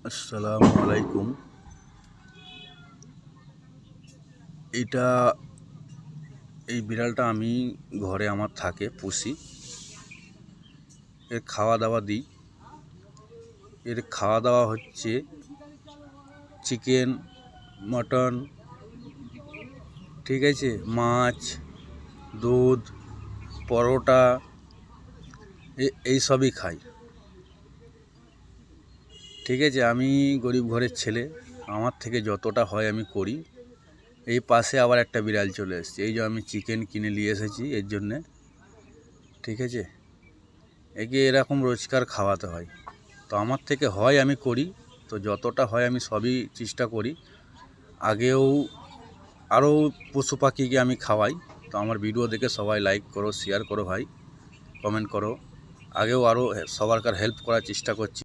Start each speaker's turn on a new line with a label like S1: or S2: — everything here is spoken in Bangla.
S1: আসসালামু আলাইকুম। এইটা এই বিড়ালটা আমি ঘরে আমার থাকে, পুষি। এর খাওয়া দাওয়া দিই। এর খাওয়া দাওয়া হচ্ছে চিকেন, মটন, ঠিক আছে, মাছ, দুধ, পরোটা, এই সবই খাই। ঠিক আছে, আমি গরিব ঘরের ছেলে, আমার থেকে যতটা হয় আমি করি। এই পাশে আবার একটা বিড়াল চলে এসেছে, এই যে আমি চিকেন কিনে নিয়ে এসেছি এর জন্যে। ঠিক আছে, একে এরকম রোজকার খাওয়াতে হয়। তো আমার থেকে হয় আমি করি, তো যতটা হয় আমি সবই চেষ্টা করি। আগেও আরও পশু পাখিকে আমি খাওয়াই। তো আমার ভিডিও দেখে সবাই লাইক করো, শেয়ার করো ভাই, কমেন্ট করো। আগেও আরও সবারকার হেল্প করার চেষ্টা করছি।